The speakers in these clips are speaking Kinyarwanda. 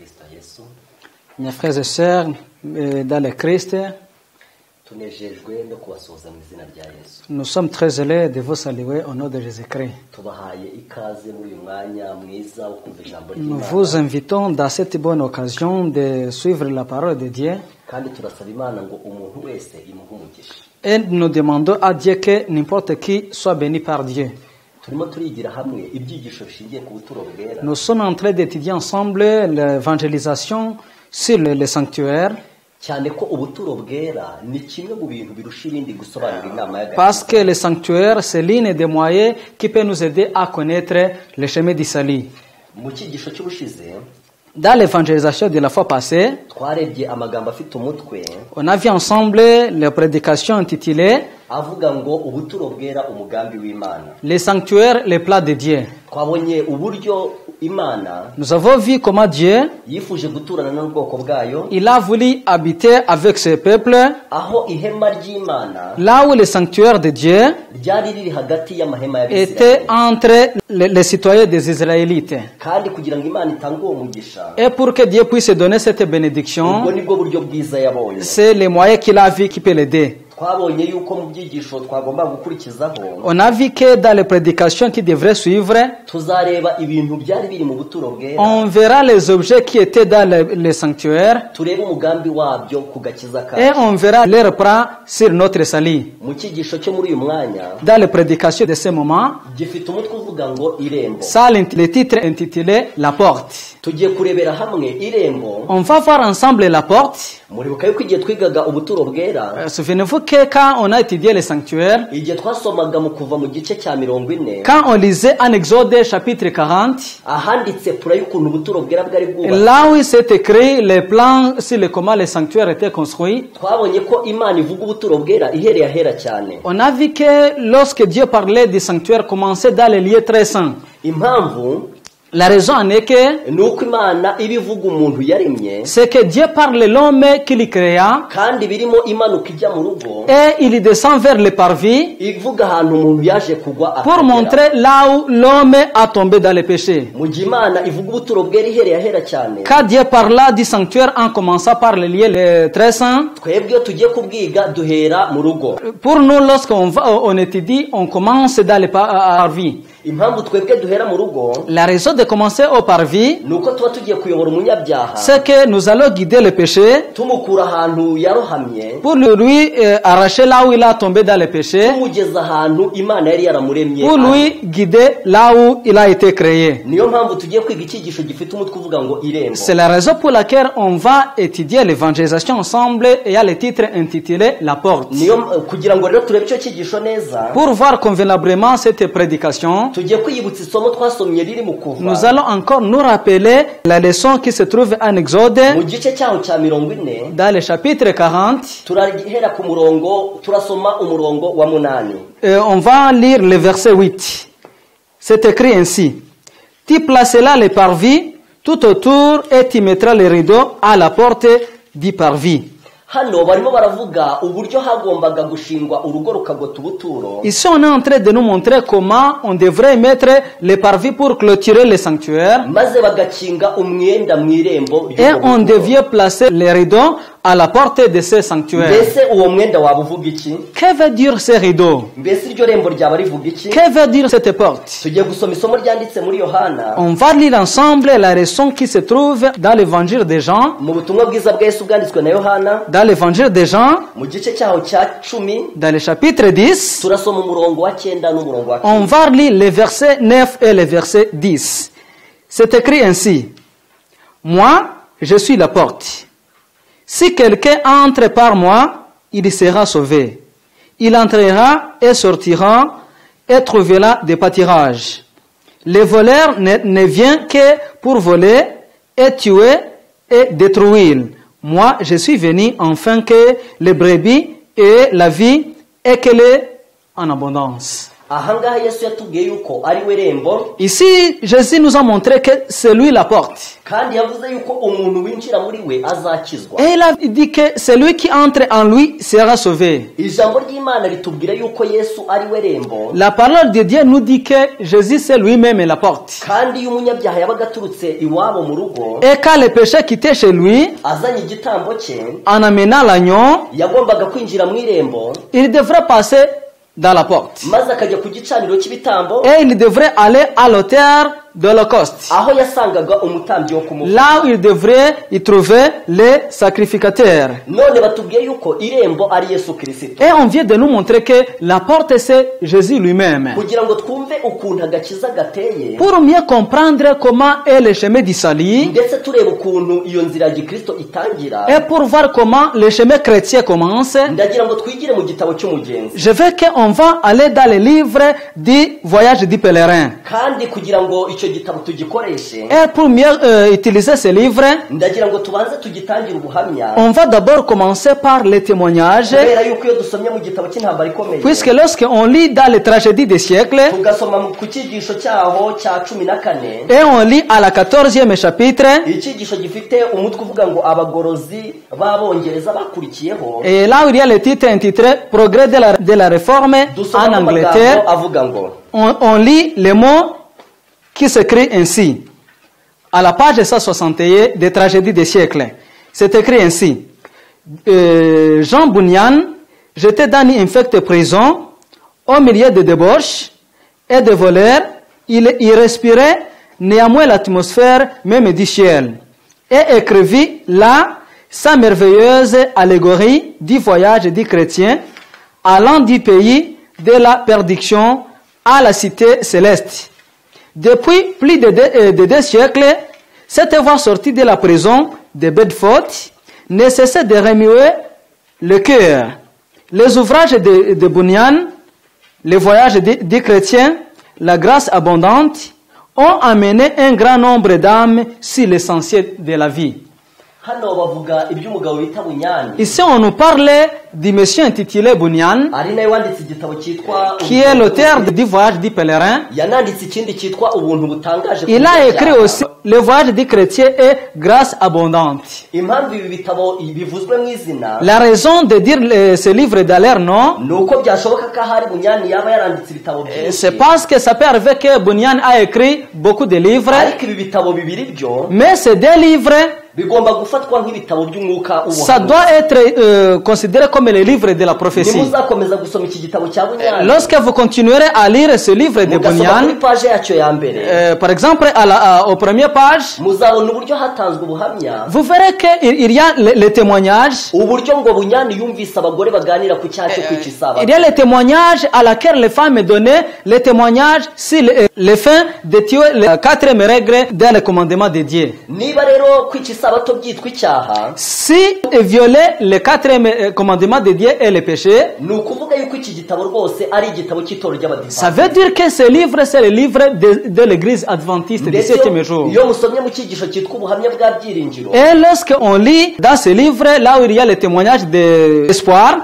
Kristo Yesu. Mes frères et sœurs, dans le Christ, tunejejwe no kubasuhuza mu izina rya Yesu. nous sommes très heureux de vous saluer au nom de Jésus-Christ. Tubahaye ikaze muri uyu mwanya mwiza wo kumva ijambo Nous ry'Imana. vous invitons dans cette bonne occasion de suivre la parole de Dieu Kandi turasaba Imana ngo umuntu wese imuhe umugisha. et nous demandons à Dieu que n'importe qui soit béni par Dieu. Turimo turigira hamwe ibyigisho bishingiye ku buturo bwera. Nous sommes en train d'étudier ensemble l'évangélisation sur le sanctuaire Cyane ko ubuturo bwera ni kimwe mu bintu birusha ibindi gusobanura inama y'agakiza. parce que le sanctuaire, c'est l'un des moyens qui peut nous aider à connaître le chemin du salut. Mu cyigisho cy'ubushize Dans l'évangélisation de la fois passée, twarebye amagambo afite umutwe on a vu ensemble la prédication intitulée avuga ngo ubuturo bwera umugambi w'Imana. le sanctuaire, le plat de Dieu. Twabonye uburyo Imana Nous avons vu comment Dieu, yifuje guturana n'ubwoko bwayo, il a voulu habiter avec ce peuple, aho ihema ry'Imana là où le sanctuaire de Dieu ryari riri hagati y'amahema était y'Abisirayeli. entre les citoyens des Israélites. Kandi kugira ngo Imana itange uwo mugisha, Et pour que Dieu puisse donner cette ubwo bénédiction, nibwo buryo bwiza yabonye. c'est le moyen qu'il a vu qui peut l'aider. Twabonye yuko mu byigisho twagomba gukurikizaho On a vu que dans les prédications qui devraient suivre, tuzareba ibintu byari biri mu buturo bwera, on verra les objets qui étaient dans le sanctuaire turebe umugambi wabyo ku gakiza et kacu. on verra leur plan sur notre salut. Mu cyigisho cyo muri uyu mwanya Dans les prédications de ce moment, gifite umutwe uvuga ngo irembo. ça le titre intitulé La porte. Tugiye kurebera hamwe irembo. On va voir ensemble la porte. Muribuka yuko igihe twigaga ubuturo bwera, Souvenez-vous que quand on a étudié le sanctuaire, igihe twasomaga mu kuva mu gice cya 40, quand on lisait en Exode chapitre 40, ahanditse pura y'ukuntu ubuturo bwera bwari bwubatse, là où c'est écrit les plans sur comment le sanctuaire était construit, twabonye ko Imana ivuga ubuturo bwera ihereye ahera cyane. on a vu que lorsque Dieu parlait du sanctuaire, commençait dans les lieux très saints. Impamvu La raison en est que ni uko Imana iba ivuga umuntu yaremye, c'est que Dieu parle l'homme qu'il créa kandi birimo imanuka ijya mu rugo, et il descend vers le parvis ivuga ahantu umuntu yaje kugwa pour akagera. montrer là où l'homme a tombé dans le péché. Mu gihe Imana ivuga ubuturo bwera ihereye ahera cyane, Quand Dieu parla du sanctuaire en commençant par les lieux très saints, twebwe iyo tugiye kubwiga duhera mu rugo. pour nous, lorsqu'on on étudie, on commence dans le parvis. Impamvu twebwe duhera mu rugo La raison de commencer au parvis, ni uko tuba tugiye kuyobora umunyabyaha, c'est que nous allons guider le péché tumukura ahantu yarohamye, pour lui arracher là où il a tombé dans le péché, tumugeza ahantu Imana yari yaramuremye. pour lui guider là où il a été créé. Niyo mpamvu tugiye kwiga icyigisho gifite umutwe uvuga ngo irembo. C'est la raison pour laquelle on va étudier l'évangélisation ensemble et il y a le titre intitulé La porte. Niyo kugira ngo rero turebe icyo cyigisho neza, Pour voir convenablement cette prédication, tugiye kwiyibutsa isomo twasomye riri mu kuva nous allons encore nous rappeler la leçon qui se trouve en Exode, mu gice cyaho cya 40. dans le chapitre 40. Turahera ku murongo, turasoma umurongo wa 8. On va lire le verset 8. C'est écrit ainsi. Tu placeras les parvis tout autour et tu mettras les rideaux à la porte du parvis. Hano barimo baravuga uburyo hagombaga gushingwa urugo rukagota ubuturo. Ici, on est en train de nous montrer comment on devrait mettre les parvis pour clôturer le sanctuaire. Maze bagakinga umwenda mu irembo Et on devait placer les rideaux à la porte de ce sanctuaire. Mbese uwo mwenda waba uvuga iki? Que veut dire ces rideaux? Mbese iryo rembo ryaba rivuga iki? Que veut dire cette porte? Tugiye gusoma isomo ryanditse muri Yohana, On va lire ensemble la leçon qui se trouve dans l'évangile de Jean. mu butumwa bwiza bwa Yesu bwanditswe na Yohana, Dans l'évangile de Jean, mu gice cyaho cya 10, dans le chapitre 10, turasoma umurongo wa 9 n'umurongo wa 10. on va lire les versets 9 et les versets 10. C'est écrit ainsi. Moi, je suis la porte. Si quelqu'un entre par moi, il sera sauvé. Il entrera et sortira et trouvera des pâtirages. Le voleur ne vient que pour voler et tuer et détruire. Moi, je suis venu afin que les brebis aient la vie et qu'elle est en abondance. ahangaha Yesu yatubwiye yuko ari we rembo. Ici, Jésus nous a montré que c'est lui la porte. Kandi yavuze yuko umuntu winjira muri we azakizwa. Et il a dit que celui qui entre en lui sera sauvé. Ijambo ry'Imana ritubwira yuko Yesu ari we rembo. La parole de Dieu nous dit que Jésus c'est lui-même la porte. Kandi iyo umunyabyaha yabaga aturutse iwabo mu rugo, Et quand le péché quittait chez lui, azanye igitambo cye, en amenant l'agneau, yagombaga kwinjira mu irembo, il devrait passer dans la porte. maze akajya ku gicaniro cy'ibitambo, Et il devrait aller à l'autel de l'Holocauste. aho yasangaga umutambyi wo kumuha. Là où il devrait y trouver les sacrificateurs. None batubwiye yuko irembo ari Yesu Kristo. Et on vient de nous montrer que la porte c'est Jésus lui-même. Kugira ngo twumve ukuntu agakiza gateye, Pour mieux comprendre comment est le chemin du salut, ndetse tureba ukuntu iyo nzira ya Gikristo itangira, et pour voir comment le chemin chrétien commence, ndagira ngo twigire mu gitabo cy'umugenzi. je veux qu'on va aller dans le livre du voyage du pèlerin. Kandi kugira ngo icyo gitabo tugikoreshe, Et pour mieux utiliser ce livre, ndagira ngo tubanze tugitangire ubuhamya, on va d'abord commencer par les témoignages, kubera yuko iyo dusomye mu gitabo cy'intambara ikomeye, puisque lorsqu'on lit dans les tragédies des siècles, tugasoma ku cyigisho cyaho cya 14, et on lit à la 14e chapitre, icyigisho gifite umutwe uvuga ngo abagorozi b'abongereza bakurikiyeho, et là où il y a le titre intitulé Progrès de la réforme en dusoma Angleterre, amagambo avuga ngo, on lit les mots qui s'écrit ainsi. À la page 161 des tragédies des siècles, c'est écrit ainsi. Jean Bunyan, j'étais dans une infecte prison, au milieu de débauches et de voleurs, il respirait néanmoins l'atmosphère même du ciel, et écrivit là sa merveilleuse allégorie du voyage du chrétien allant du pays de la perdition à la cité céleste. Depuis plus de 2 siècles, cette voix sortie de la prison de Bedford ne cessait de remuer le cœur. Les ouvrages de Bunyan, le voyage des chrétiens, la grâce abondante, ont amené un grand nombre d'âmes sur l'essentiel de la vie. hano bavuga iby'umugabo bita Bunyani, Ici, on nous parle du monsieur intitulé Bunyan, ari nawe wanditse igitabo cyitwa qui est l'auteur du voyage du pèlerin. yananditse ikindi cyitwa ubuntu butangaje. Il a écrit aussi le voyage du chrétien et grâce abondante. Impamvu ibi bitabo bivuzwe mu izina, La raison de dire ce livre dans leur nom, ni uko byashoboka ko ahari Bunyani yaba yaranditse ibitabo c'est byinshi, parce que ça peut arriver que Bunyan a écrit beaucoup de livres, ariko ibi bitabo bibiri byo mais ces 2 livres, bigomba gufatwa nk'ibitabo by'umwuka ça doit être considéré comme les livres de la prophétie. nimuzakomeza gusoma iki gitabo cya Bunyani, Lorsque vous continuerez à lire ce livre de mugasoma kuri Bunyan, paje yacyo ya mbere, par exemple aux premières pages, muzabona uburyo hatanzwe ubuhamya, vous verrez qu'il y a les témoignages. uburyo ngo Bunyani yumvise abagore baganira ku cyaha cyo kwica isabato. Il y a les témoignages à laquelle les femmes donnaient, les témoignages sur les fins de tuer les 4e règles dans le commandement de Dieu. Niba rero kwica isabato byitwa icyaha, Si violer le 4e commandement de Dieu est le péché, ni ukuvuga yuko iki gitabo rwose ari igitabo cy'itorero ça ry'abadivantisite. veut dire que ce livre, c'est le livre de l'église adventiste du Ndetse 7e jour. iyo musomye mu cyigisho cyitwa ubuhamya bwa byiringiro, Et lorsqu'on lit dans ce livre, là où il y a le témoignage d'espoir,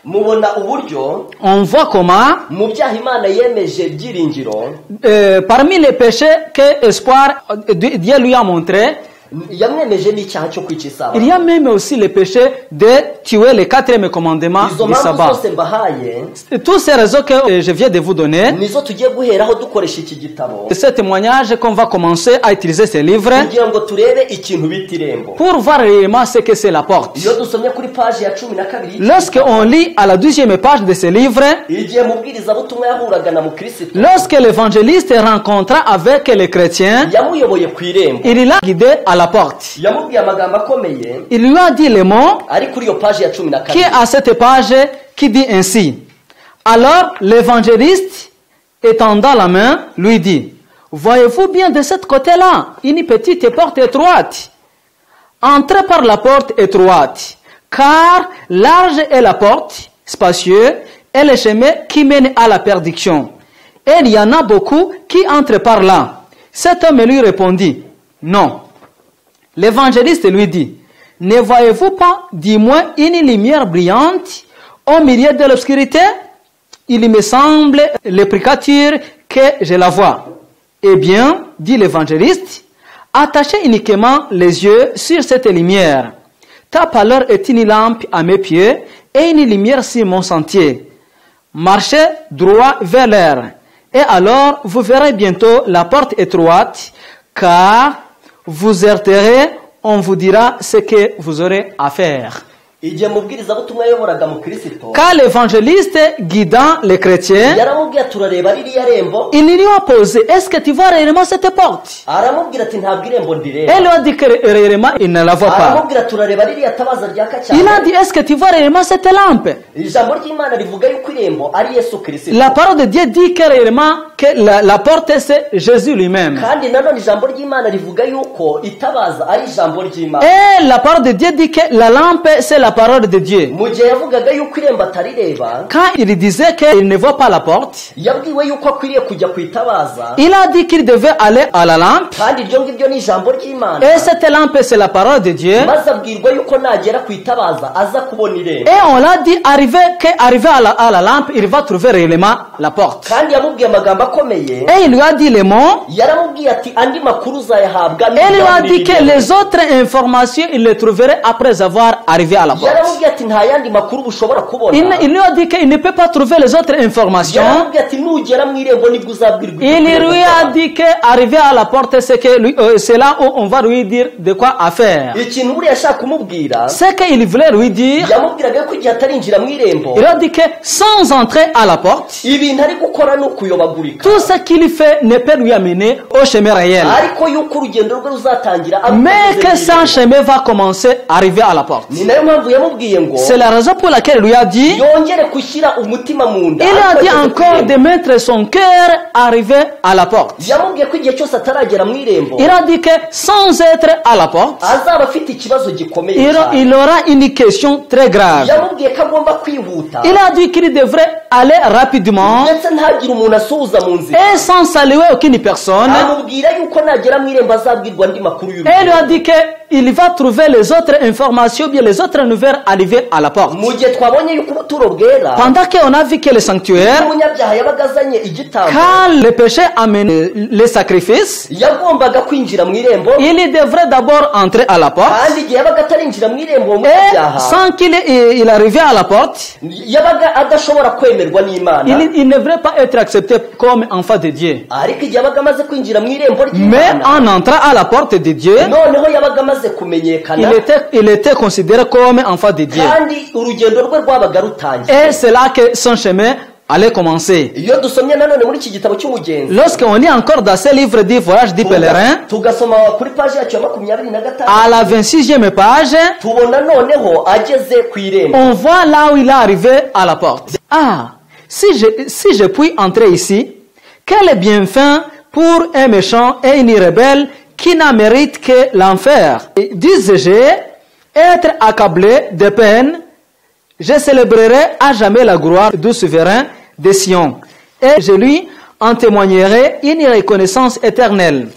mubona uburyo on voit comment, mu byaha Imana yemeje byiringiro, parmi les péchés que espoir, Dieu lui a montré, yamwemeje n'icyaha cyo kwica isabato. il y a même aussi le péché de tuer le 4e commandement Izo du mpamvu sabbat. zose mbahaye Toutes ces raisons que je viens de vous donner, nizo tugiye guheraho dukoresha iki gitabo, ce témoignage qu'on va commencer à utiliser ce livre kugira ngo turebe ikintu bita irembo. pour voir réellement ce que c'est la porte. Iyo dusomye kuri paji ya 12, Lorsqu'on lit à la 12e page de ce livre, igihe mubwirizabutumwa yahuraga na mukristo, lorsque l'évangéliste rencontra avec les chrétiens, yamuyoboye ku irembo, il l'a guidé à la porte. yamubwiye amagambo akomeye Il lui a dit les mots ari kuri iyo paji ya qui 12. est à cette page qui dit ainsi. Alors l'évangéliste, étendant la main, lui dit, voyez-vous bien de ce côté-là, une petite porte étroite. Entrez par la porte étroite, car large est la porte, spacieux, et le chemin qui mène à la perdition. Et il y en a beaucoup qui entrent par là. Cet homme lui répondit, non. L'évangéliste lui dit, ne voyez-vous pas du moins une lumière brillante au milieu de l'obscurité? il me semble le précature que je la vois. Eh bien, dit l'évangéliste, attachez uniquement les yeux sur cette lumière. Ta pâleur est une lampe à mes pieds et une lumière sur mon sentier. Marchez droit vers l'air. Et alors, vous verrez bientôt la porte étroite, car vous heurterez, on vous dira ce que vous aurez à faire. igihe mubwirizabutumwa yayoboraga mu Kristo, Car l'évangéliste guidant les chrétiens, yaramubwira turareba ririya rembo, il lui a posé, est-ce que tu vois réellement cette porte? aramubwira ati ntabwo irembo ndireba, Elle lui a dit que réellement il ne la voit pas. aramubwira turareba ririya tabaza ryaka cyane. Il a dit, est-ce que tu vois réellement cette lampe? Ijambo ry'Imana rivuga yuko irembo ari Yesu Kristo, La parole de Dieu dit que réellement que la porte c'est Jésus lui-même. kandi nanone ijambo ry'Imana rivuga yuko itabaza ari ijambo ry'Imana. Et la parole de Dieu dit que la lampe c'est la parole de Dieu. Mu gihe yavugaga yuko irembo atarireba, Quand il disait qu'il ne voit pas la porte, yabwiwe yuko akwiriye kujya ku itabaza, il a dit qu'il devait aller à la lampe. kandi iryo ngiryo ni ijambo ry'Imana. Et cette lampe c'est la parole de Dieu. Maze abwirwa yuko nagera ku itabaza aza kubona irembo, Et on l'a dit, arrivé à la lampe, il va trouver réellement la porte. kandi yamubwiye amagambo akomeye. Et il lui a dit les mots. Yaramubwiye ati andi makuru uzayahabwa Et il lui a dit que les autres informations, il les trouverait après avoir arrivé à la porte. yaramubwiye ati nta yandi makuru bushobora kubona. Il lui a dit qu'il ne peut pas trouver les autres informations. yaramubwiye ati nugera mu irembo nibwo uzabwirwa Il ibyo lui a dit qu'arriver à la porte, c'est là où on va lui dire de quoi à faire. ikintu buriya ashaka kumubwira, Ce qu'il voulait lui dire, yamubwiraga ko igihe atarinjira mu irembo, il a dit que sans entrer à la porte, ibintu ari gukora ni ukuyobagurika, tout ce qu'il fait ne peut lui amener au chemin réel. ariko yuko urugendo rwe ruzatangira ari Mais uko que ageze son mu irembo. chemin va commencer à arriver à la porte. Ni nayo mpamvu yamubwiye ngo C'est la raison pour laquelle il lui a dit, yongere gushyira umutima mu nda, il a ariko dit ageze ku encore irembo. de mettre son cœur à arriver à la porte. yamubwiye ko igihe cyose ataragera mu irembo Il a dit que sans être à la porte, azaba afite ikibazo gikomeye cyane. il aura une question très grave. yamubwiye ko agomba kwihuta, Il a dit qu'il devrait aller rapidement ndetse ntagire umuntu asuhuza mu nzira. et sans saluer aucune personne. amubwira yuko nagera mu irembo azabwirwa andi makuru Et il lui a y'urugendo. dit qu'il va trouver les autres informations, bien les autres nouvelles arriver à la porte. mu gihe twabonye yuko ubuturo bwera Pendant qu'on a vu que le sanctuaire, umunyabyaha yabaga azanye igitambo, quand le péché amène les sacrifices, yagombaga kwinjira mu irembo, il devrait d'abord entrer à la porte. kandi igihe yabaga atarinjira mu irembo uwo Et munyabyaha sans qu'il arrive à la porte, yabaga adashobora kwemerwa n'Imana, il ne devrait pas être accepté comme enfant de Dieu. ariko igihe yabaga amaze kwinjira mu irembo Mais ry'Imana, en entrant à la porte de Dieu, noneho yabaga amaze kumenyekana, il était considéré comme enfant de Dieu. kandi urugendo rwe rwabaga rutangiye. Et c'est là que son chemin allait commencer. iyo dusomye nanone muri iki gitabo cy'umugenzi, Lorsqu'on lit encore dans ce livre du voyage du pèlerin, tugasoma kuri paji yacu ya 25, à la 26e page, tubona noneho ageze ku irembo. on voit là où il est arrivé à la porte. Ah, si je puis entrer ici, quel bienfait pour un méchant et une rebelle qui n'a mérite que l'enfer. Disais-je, être accablé de peine, je célébrerai à jamais la gloire du souverain de Sion, et je lui en témoignerai une reconnaissance éternelle.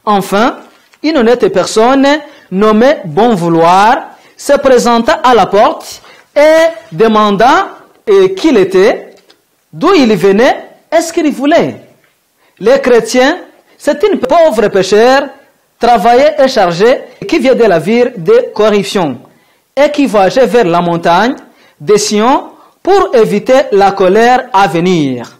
Enfin, une honnête personne nommée Bon Vouloir se présenta à la porte et demanda qui il était, d'où il venait, est-ce qu'il voulait. Les chrétiens, c'est une pauvre pécheur, travaillé et chargé, qui vient de la ville de corruption et qui voyageait vers la montagne de Sion pour éviter la colère à venir.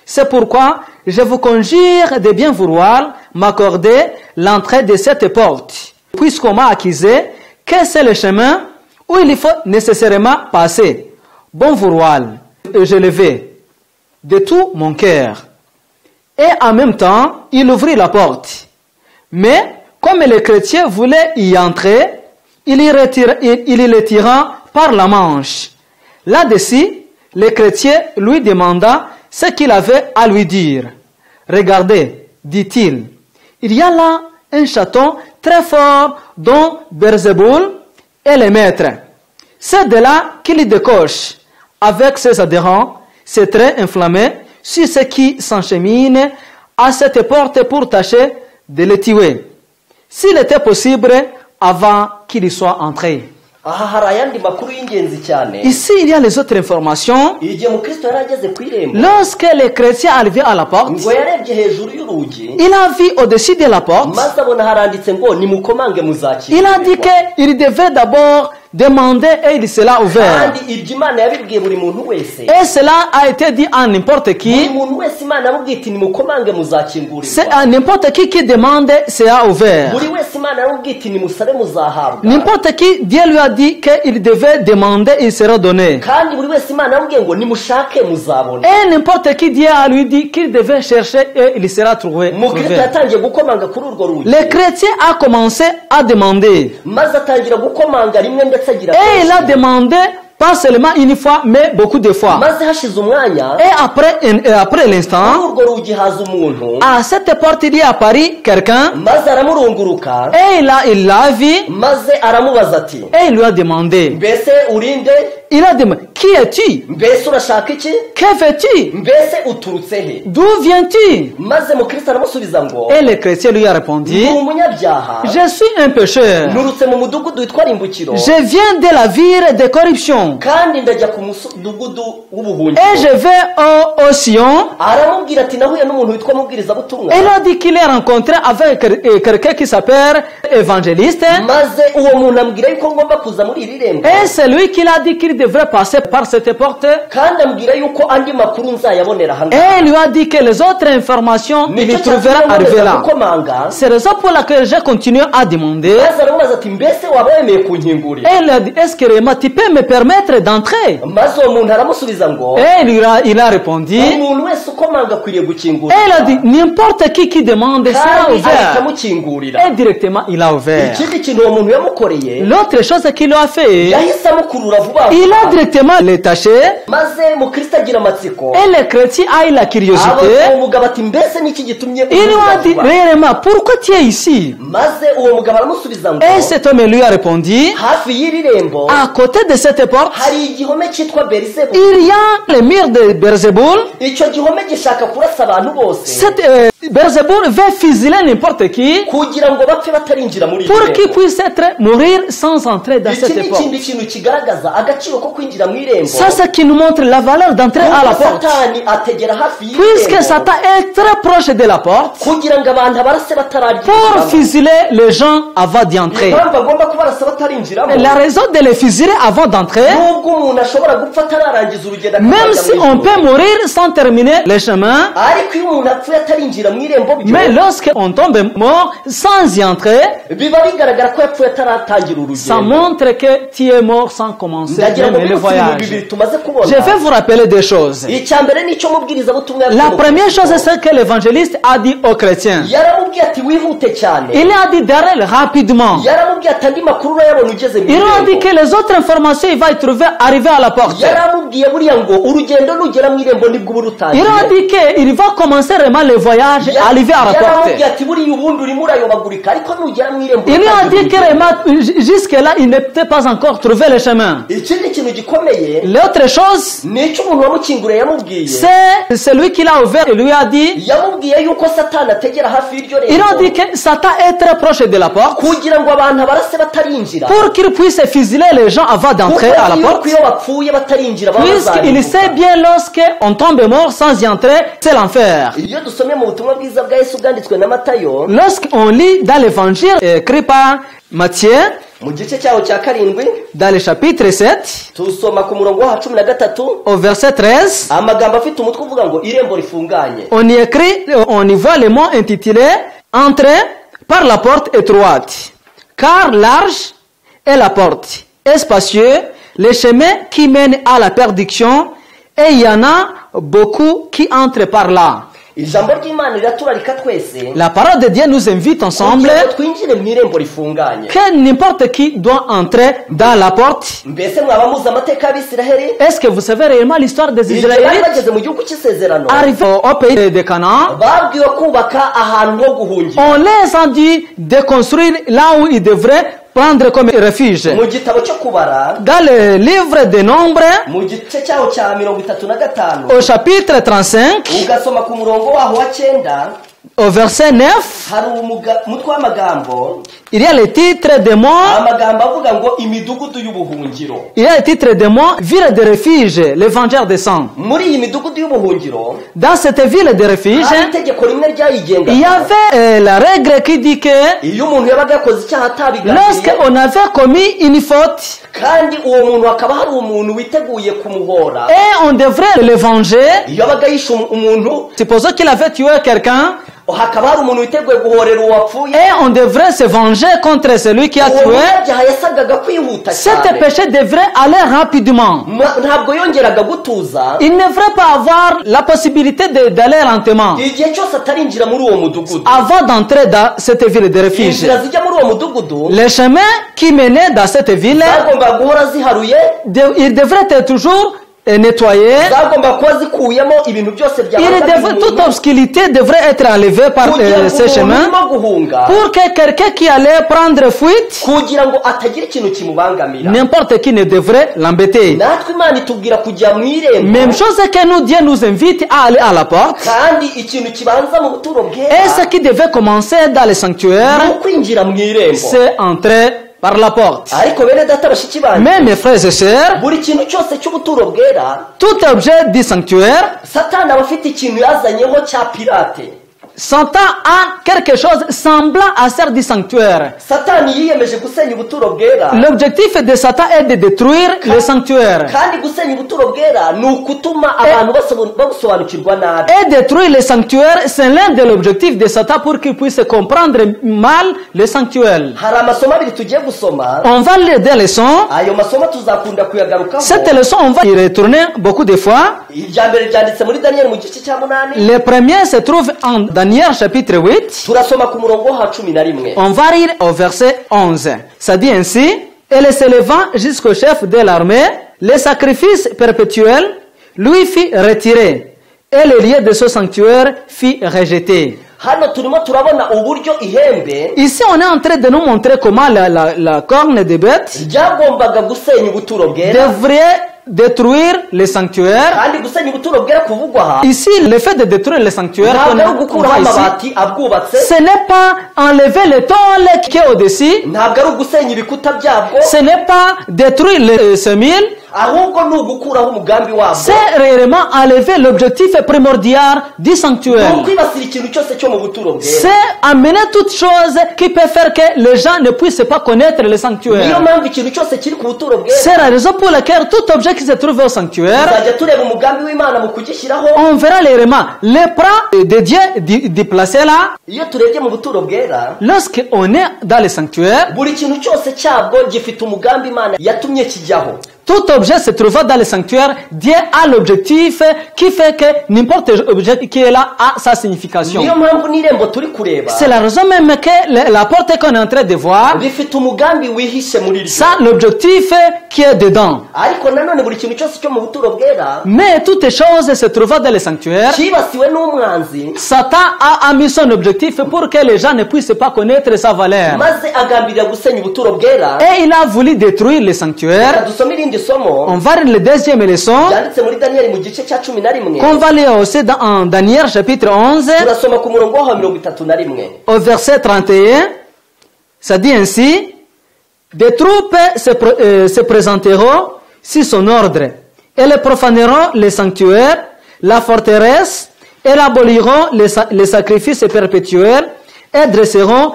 C'est pourquoi je vous conjure de bien vouloir m'accorder l'entrée de cette porte, puisqu'on m'a accusé que c'est le chemin où il faut nécessairement passer. Bon vouloir, je le vais de tout mon cœur. Et en même temps, il ouvrit la porte. Mais comme le chrétien voulait y entrer, il le tira par la manche. Là-dessus, le chrétien lui demanda ce qu'il avait à lui dire. Regardez, dit-il, il y a là un château très fort dont Beelzéboul est le maître. C'est de là qu'il décoche avec ses adhérents, ses traits inflammés, sur ceux qui s'encheminent à cette porte pour tâcher de le tuer. S'il était possible, avant qu'il y soit entré. aha hari ayandi makuru y'ingenzi cyane. Ici, il y a les autres informations. Igihe Mukristo yari ageze ku irembo, Lorsque les chrétiens arrivaient à la porte, ngo yarebye hejuru y'urugi, il a vu au-dessus de la porte. maze abona haranditse ngo nimukomange muzakirwa. Il a dit qu'il devait d'abord demander et il sera ouvert. kandi ibyo Imana yabibwiye buri muntu wese. Et cela a été dit à n'importe buri qui. muntu wese Imana yamubwiye iti nimukomange C'est muzakingurirwa. à n'importe qui demande sera ouvert. buri wese Imana yamubwiye iti nimusabe muzahabwa. N'importe qui, Dieu lui a dit qu'il devait demander, il sera donné. kandi buri wese Imana yamubwiye ngo nimushake muzabona. Et n'importe qui, Dieu a lui dit qu'il devait chercher et il sera trouvé. Mukristo yatangiye gukomanga kuri urwo rugi, Le chrétien a commencé à demander. maze atangira gukomanga rimwe ndetse agira Et il a kenshi. demandé pas seulement une fois, mais beaucoup de fois. maze hashize umwanya, Et après l'instant, kuri urwo rugi haza umuntu, à cette porte, il y a apparu quelqu'un. maze aramurunguruka, Et il l'a vu. maze aramubaza ati Et il lui a demandé. mbese urinde, Il a demandé, qui es-tu? mbese urashaka iki, Que fais-tu? mbese uturutse he? D'où viens-tu? maze Mukristo aramusubiza ngo Et le chrétien lui a répondu, ndi umunyabyaha, je suis un pécheur. nturutse mu mudugudu witwa Rimbukiro, Je viens de la ville de corruption. kandi ndajya ku mudugudu Et w'ubuhungiro. je vais au Sion. aramubwira ati nahuye n'umuntu witwa mubwirizabutumwa, Il a dit qu'il est rencontré avec quelqu'un qui s'appelle évangéliste. maze uwo muntu ambwira yuko ngomba kuza muri iri rembo, Et c'est lui qui a dit qu'il devrait passer par cette porte. kandi ambwira yuko andi makuru nzayabonera aha ngaha. Et il lui a dit que les autres informations, il nicyo y trouvera cyatumye arrivé nkomeza là. gukomanga, C'est la raison pour laquelle j'ai continué à demander. maze aramubaza ati mbese waba wemeye kunkingurira? Et il a dit, est-ce que Réma, tu peux me permettre d'entrer? maze uwo muntu aramusubiza ngo Et il a répondu. umuntu wese ukomanga akwiriye Et gukingurira, il a dit, n'importe qui demande sera kandi ahita ouvert. amukingurira. Et directement, il a ouvert. ikindi kintu uwo muntu yamukoreye, L'autre chose qu'il a fait, yahise amukurura vuba il a vuba, directement détaché. maze Mukristo agira amatsiko, Et le chrétien a eu la aba curiosité. uwo mugabo ati mbese niki gitumye Il lui a uvuga dit, vuba? réellement, pourquoi tu es ici? maze uwo mugabo aramusubiza ngo Et cet homme lui a répondu, hafi y'iri rembo à côté de cette porte, hari igihome cyitwa Beelzebul. il y a le mur de Beelzebul. icyo gihome gishaka kurasa abantu bose Cette Beelzebul veut fusiler n'importe qui kugira ngo bapfe batarinjira muri iri pour qu'il rembo. puisse mourir sans entrer dans iki cette ni porte. ikindi kintu kigaragaza agaciro ko kwinjira mu irembo, Ça, c'est qui nous montre la valeur d'entrer à la kuko porte. satani ategera hafi y'iri Puisque rembo Satan est très proche de la porte kugira ngo abantu abarase pour batararyinjiramo. fusiler les gens avant d'y entrer. impamvu agomba kubarasa batarinjiramo, La raison de les fusiler avant d'entrer, nubwo umuntu ashobora gupfa atararangiza urugendo même akajya si mu on ijuru, peut mourir sans terminer le chemin, ariko iyo umuntu apfuye atarinjira mu irembo byo mais lorsqu'on tombe mort sans y entrer, biba bigaragara ko yapfuye ataratangira ça urugendo. montre que tu es mort sans commencer ndagira ngo même le bibutse ibintu voyage. bibiri tumaze Je vais kubona. vous rappeler des choses. icya mbere nicyo mubwirizabutumwa La yabwiye première Mukristo. chose, c'est que l'évangéliste a dit aux chrétiens. yaramubwiye ati wihute cyane, Il a dit d'arrêter rapidement. yaramubwiye ati andi makuru urayabona ugeze mu Il a dit irembo, que les autres informations, il va y trouver arriver à la porte. yaramubwiye buriya ngo urugendo nugera mu irembo nibwo uba Il a urutangiye. dit qu'il va commencer vraiment le voyage et arriver à la porte. yaramubwiye ati buriya ubundi urimo urayobagurika, ariko nugera mu irembo Il lui a dit urutangira urugendo. que jusque-là, il n'était pas encore trouvé le chemin. ikindi kintu gikomeye L'autre chose, nicyo umuntu wamukinguriye yamubwiye, c'est celui qui l'a ouvert. Il lui a dit, yamubwiye yuko satani ategera hafi y'iryo il a dit rembo que Satan est très proche de la porte kugira ngo abantu abarase batarinjira, pour qu'il puisse fusiler les gens avant kuko d'entrer à la yuko porte. iyo bapfuye batarinjira baba Puisqu'il sait bazarimbuka. bien lorsqu'on tombe mort sans y entrer, c'est l'enfer. iyo dusomye mu butumwa bwiza bwa Yesu bwanditswe na Matayo Lorsqu'on lit dans l'évangile écrit par Matthieu, mu gice cyaho cya karindwi dans le chapitre 7, tusoma ku murongo wa 13 au verset 13, amagambo afite umutwe uvuga ngo irembo rifunganye. on y écrit, on y voit le mot intitulé « Entrez par la porte étroite, car large est la porte, et spacieux le chemin qui mène à la perdition, et il y en a beaucoup qui entrent par là. » ijambo ry'Imana riraturarika twese La parole de Dieu nous invite ensemble kugira ngo twinjire mu irembo rifunganye. que n'importe qui doit entrer dans la porte. mbese mwaba muzi amateka y'Abisiraheli Est-ce que vous savez réellement l'histoire des igihe bari Israélites bageze mu gihugu cy'isezerano arrivés au pays de Canaan? babwiwe kubaka ahantu ho guhungira. On les a dit de construire là où ils devraient prendre comme refuge. mu gitabo cyo kubara Dans le livre des Nombres, mu gice cyaho cya 35 au chapitre 35, ugasoma ku murongo waho wa 9, au verset 9, hari umutwe w'amagambo, il y a le titre de mots. amagambo avuga ngo imidugudu y'ubuhungiro. Il y a le titre de mots, ville de refuge, le vengeur des sangs. Muri iyi midugudu y'ubuhungiro, Dans cette ville de refuge, hari itegeko rimwe ryayigenga. il y avait la règle qui dit que iyo umuntu yabaga yakoze icyaha atabigambiriye, lorsqu'on avait commis une faute kandi uwo muntu hakaba hari umuntu witeguye kumuhora, et on devrait le venger, iyo abaga yishe umuntu, supposons qu'il avait tué quelqu'un, hakaba hari umuntu witeguye guhorera uwapfuye, et on devrait se venger contre celui qui a uwo tué, munyabyaha yasabwaga kwihuta cet cyane, péché devrait aller rapidement. ntabwo yongeraga gutuza Il ne devrait pas avoir la possibilité d'aller lentement igihe cyose atarinjira muri uwo mudugudu. avant d'entrer dans cette ville de refuge. inzira zijya muri uwo mudugudu Les chemins qui menaient dans cette ville, zagombaga guhora ziharuye, ils devraient être toujours nettoyés. zagombaga kuba zikuyemo ibintu byose Toute obscurité devrait être enlevée par ces chemins guhunga, pour que quelqu'un qui allait prendre fuite, kugira ngo atagira ikintu kimubangamira. n'importe qui ne devrait l'embêter. natwe Imana itubwira kujya mu irembo, Même chose que nous, Dieu nous invite à aller à la porte. kandi ikintu kibanza mu buturo Et bwera ce qui devait commencer dans le sanctuaire, ni ukwinjira mu irembo. c'est entrer par la porte. ariko bene data bashiki banjye, Mais mes frères et sœurs, buri kintu cyose cy'ubuturo bwera, tout objet du sanctuaire, satani aba afite ikintu yazanyeho cya pirate. Satan a quelque chose semblant à celle du sanctuaire. satani yiyemeje gusenya ubuturo bwera, L'objectif de Satan est de détruire le sanctuaire. kandi gusenya ubuturo bwera ni ukutuma abantu babusobanukirwa nabi. Et détruire le sanctuaire, c'est l'un de l'objectifs de Satan pour qu'il puisse comprendre mal le sanctuaire. hari amasomo abiri tugiye gusoma, On va lire des leçons. ayo masomo tuzakunda kuyagarukaho. Cette leçon, on va y retourner beaucoup de fois. irya mbere ryanditse muri Daniyeli mu gice cya 8, Le premier se trouve en Daniel chapitre 8. turasoma ku murongo wa 11. On va lire au verset 11. Ça dit ainsi, « Et s'élevant jusqu'au chef de l'armée, les sacrifices perpétuels lui fit retirer, et le lieu de ce sanctuaire fit rejeter. » hano turimo turabona uburyo ihembe Ici, on est en train de nous montrer comment la corne de bête ryagombaga gusenya ubuturo bwera, devrait détruire le sanctuaire. kandi gusenya ubuturo bwera kuvugwa aha Ici, le fait de détruire le sanctuaire, ntabwo ari qu'on ugukuraho voit ici, amabati abwubatse, ce n'est pas enlever le tôle qui est au-dessus, ntabwo ari ugusenya ibikuta byabwo, ce n'est pas détruire le semile, ahubwo ni ugukuraho umugambi wabwo, c'est réellement enlever l'objectif primordial du ni sanctuaire. ukwibasira ikintu cyose cyo mu buturo bwera. C'est amener toute chose qui peut faire que les gens ne puissent pas connaître le niyo sanctuaire. mpamvu ikintu cyose kiri ku buturo bwera C'est la raison pour laquelle tout objet qui se trouve au sanctuaire, tuzajya tureba umugambi w'Imana mu kugishyiraho. on verra réellement les plans de Dieu d'y placer là. iyo turebye mu buturo bwera, Lorsqu'on est dans le sanctuaire, buri kintu cyose cyabwo gifite umugambi Imana yatumye kijyaho. tout objet se trouvant dans le sanctuaire, Dieu a l'objectif qui fait que n'importe objet qui est là a sa signification. niyo mpamvu n'irembo turi kureba C'est la raison même que la porte qu'on est en train de voir, bifite umugambi wihishe muri ryo. ça l'objectif qui est dedans. ariko nanone buri kintu cyose cyo mu buturo bwera Mais toutes choses se trouvant dans le sanctuaire, cyibasiwe n'umwanzi, Satan a mis son objectif pour que les gens ne puissent pas connaître sa valeur. maze agambirira gusenya ubuturo bwera. Et il a voulu détruire le Reka sanctuaire. dusome irindi somo On va lire le deuxième leçon, ryanditse muri Daniyeli mu gice cya 11, qu'on va lire aussi en Daniel chapitre 11, turasoma ku murongo wa 31. au verset 31. Ça dit ainsi, des troupes se présenteront sur son ordre. Elles profaneront les sanctuaires, la forteresse, et aboliront les sacrifices perpétuels, et dresseront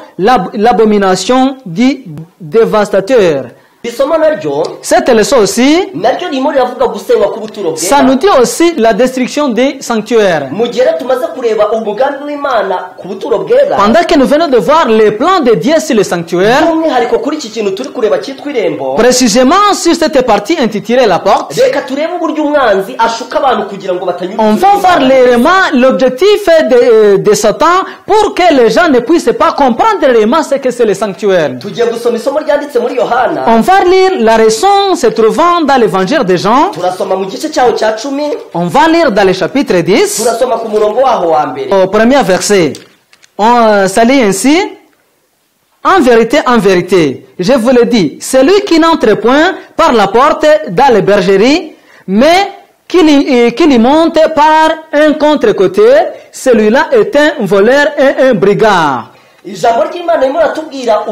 l'abomination du dévastateur. isomo naryo Cette leçon aussi, naryo ririmo riravuga gusenywa k'ubuturo ça bwera. nous dit aussi la destruction des sanctuaires. mu gihe rero tumaze kureba umugambi w'Imana ku buturo bwera, Pendant que nous venons de voir les plans de Dieu sur le sanctuaire, by'umwihariko kuri iki kintu turi kureba cyitwa irembo, précisément sur cette partie intitulée la porte, reka turebe uburyo umwanzi ashuka abantu kugira ngo batanyura on va voir réellement l'objectif de Satan pour que les gens ne puissent pas comprendre réellement ce que c'est le sanctuaire. tugiye gusoma isomo ryanditse muri Yohana, On va lire la raison se trouvant dans l'évangile de Jean. turasoma mu gice cyaho cya 10, On va lire dans le chapitre 10, turasoma ku murongo waho wa mbere. au premier verset. Ça lit ainsi, en vérité, je vous le dis, celui qui n'entre point par la porte dans les bergeries, mais qu'il y monte par un contre-côté, celui-là est un voleur et un brigand. ijambo ry'Imana ririmo riratubwira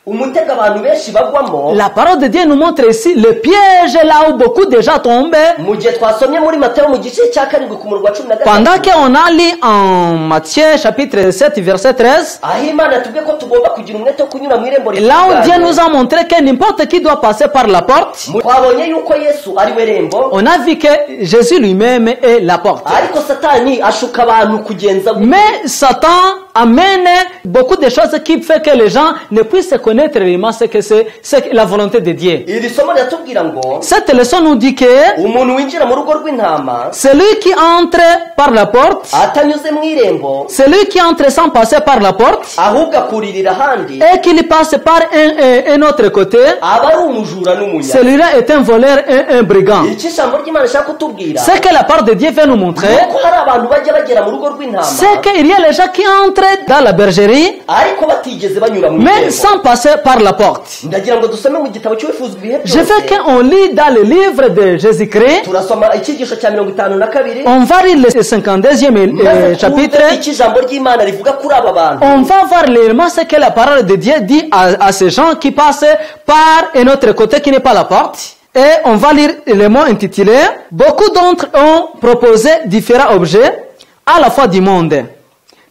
umutego abantu benshi bagwamo. La parole de Dieu nous montre ici le piège là où beaucoup déjà tombent. Mu gihe twasomye muri Matayo mu gice cya 7 ku murongo wa 13. Pendant qu'on a lu en Matthieu chapitre 7 verset 13, aho Imana yatubwiye ko tugomba kugira umwete wo kunyura mu irembo là où Dieu nous a montré que n'importe qui doit passer par la porte, twabonye yuko Yesu ari we rembo. on a vu que Jésus lui-même est la porte. Ariko Satani ashuka abantu kugenza Mais Satan amène beaucoup de choses qui fait que les gens ne puissent connaître réellement ce que c'est la volonté de Dieu. iri somo riratubwira ngo Cette leçon nous dit que umuntu winjira mu rugo rw'intama celui qui entre par la porte, atanyuze mu irembo celui qui entre sans passer par la porte, ahubwo akuririra ahandi et qu'il passe par un autre côté, aba ari umujura n'umunya. celui-là est un voleur et un brigand. Iki ijambo ry'Imana rishaka kutubwira Ce que la parole de Dieu veut nous montrer, ko hari abantu bajya bagera mu rugo rw'intama c'est qu'il y a les gens qui entrent dans la bergerie, ariko batigeze banyura mu mais irembo. sans passer par la porte. Ndagira ngo dusome mu gitabo cy'ubufuzi bw'ibihe Je veux byose. qu'on lit dans le livre de Jésus-Christ, Turasoma icyigisho cya 52. on va lire le 52e chapitre, iki ijambo ry'Imana rivuga kuri aba bantu. on va voir réellement ce que la parole de Dieu dit à ces gens qui passent par un autre côté qui n'est pas la porte. Et on va lire le mot intitulé « Beaucoup d'entre eux ont proposé différents objets à la fois du monde.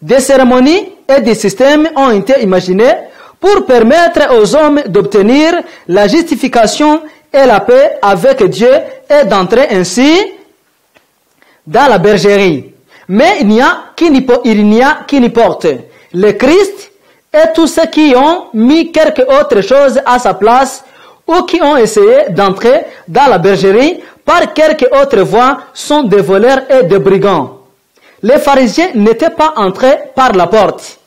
Des cérémonies et des systèmes ont été imaginés pour permettre aux hommes d'obtenir la justification et la paix avec Dieu et d'entrer ainsi dans la bergerie. Mais il n'y a qui n'y porte le Christ et tous ceux qui ont mis quelque autre chose à sa place ou qui ont essayé d'entrer dans la bergerie par quelque autre voie sont des voleurs et des brigands. Les pharisiens n'étaient pas entrés par la porte.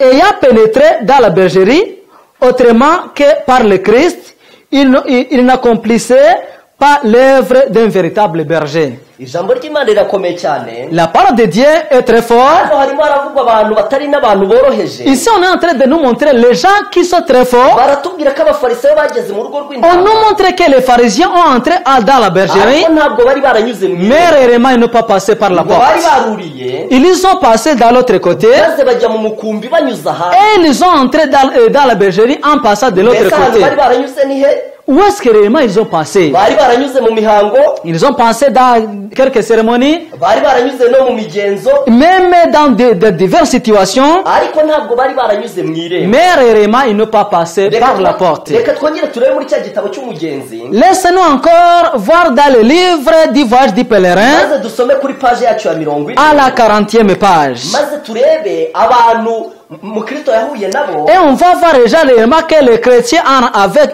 Ayant pénétré dans la bergerie, autrement que par le Christ, ils n'accomplissaient pas l'œuvre d'un véritable berger. Ijambo ry'Imana rirakomeye cyane. La parole de Dieu est très forte. Hano harimo haravugwa abantu batari n'abantu boroheje. Ici, on est en train de nous montrer les gens qui sont très forts. Baratubwira ko abafarisayo bageze mu rugo On rw'intama. nous montre que les pharisiens ont entré dans la bergerie, Ariko ntabwo bari baranyuze mu mais irembo. réellement ils n'ont pas passé par la Ngo bari porte. baruriye Ils sont passés dans l'autre côté maze bajya mu mukumbi banyuze ahandi. et ils ont entré dans la bergerie en passant de l'autre Mbese ahantu côté. bari baranyuze ni he? Où est-ce que réellement ils ont passé? Bari baranyuze mu mihango, Ils ont passé dans quelques cérémonies, bari baranyuze no mu migenzo, même dans de diverses situations, ariko ntabwo bari baranyuze mu irembo. mais réellement ils n'ont pas passé par la porte. Reka twongere turebe muri cya gitabo cy'umugenzi. Laissez-nous encore voir dans le livre du voyage du pèlerin, Maze dusome kuri page yacu ya 40. à la 40e page. Maze turebe abantu Mukristo yahuye nabo. Et on va voir déjà réellement que les chrétiens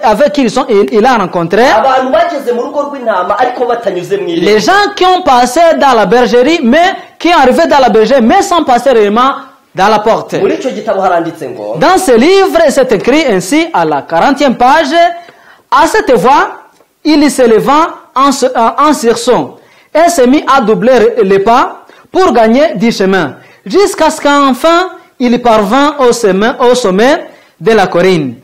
avec qui il a rencontré, Abantu bageze mu rugo rw'intama ariko batanyuze mu irembo. les gens qui ont passé dans la bergerie, mais qui sont arrivés dans la bergerie, mais sans passer réellement dans la porte. Muri icyo gitabo haranditse ngo Dans ce livre, c'est écrit ainsi à la 40e page, à cette voix, il se leva en sursaut et se mit à doubler les pas pour gagner du chemin, jusqu'à ce qu'enfin il parvint au sommet de la colline,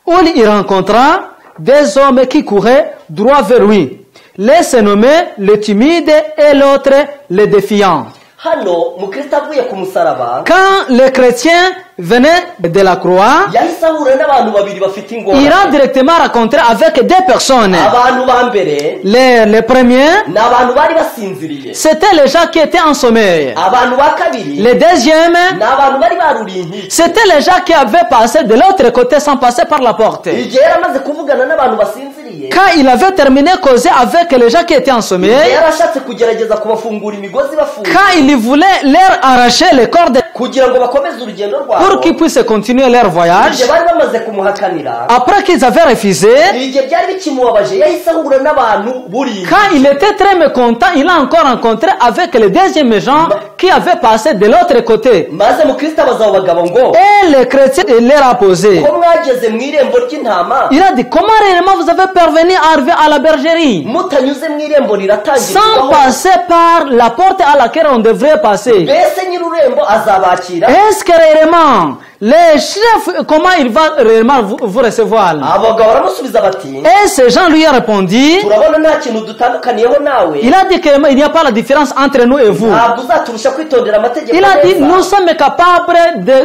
où il rencontra des hommes qui couraient droit vers lui. L'un se nommait le timide et l'autre le défiant. hano Mukristo avuye ku musaraba Quand les chrétiens venaient de la croix, yahise ahura n'abantu babiri bafite il ingorane. a directement rencontré avec deux personnes. Abantu ba mbere Les premiers, ni abantu bari basinziriye. c'était les gens qui étaient en sommeil. Abantu ba kabiri Les deuxièmes, ni abantu bari baruriye inkike. c'était les gens qui avaient passé de l'autre côté sans passer par la porte. Igihe yari amaze kuvugana n'abantu basinziriye, Quand il avait terminé de causer avec les gens qui étaient en igihe sommeil, yari ashatse kugerageza kubafungura imigozi bafunga quand il voulait leur arracher les cordes kugira ngo bakomeze urugendo pour rwabo, qu'ils puissent continuer leur voyage, igihe bari bamaze kumuhakanira, après qu'ils avaient refusé, igihe byari bikimubabaje yahise ahura n'abantu buriye. quand il était très mécontent, il a encore rencontré avec les deuxièmes gens qui avaient passé de l'autre côté. Maze Mukristo abaza abo bagabo ngo Et le chrétien il leur a posé. ko mwageze mu irembo ry'intama Il a dit, comment réellement vous avez parvenu à arriver à la bergerie mutanyuze mu irembo sans riratangirwaho? passer par la porte à laquelle on devrait passer? Mbese nyir'urembo azabakira? Est-ce que réellement Les chefs, comment il va réellement vous recevoir? abagabo baramusubiza bati Et ces gens lui ont répondu, turabona nta kintu dutandukaniyeho nawe il a dit qu'il n'y a pas la différence entre nous et vous. ntabwo uzaturusha kwitondera amategeko Il a dit, neza. nous sommes capables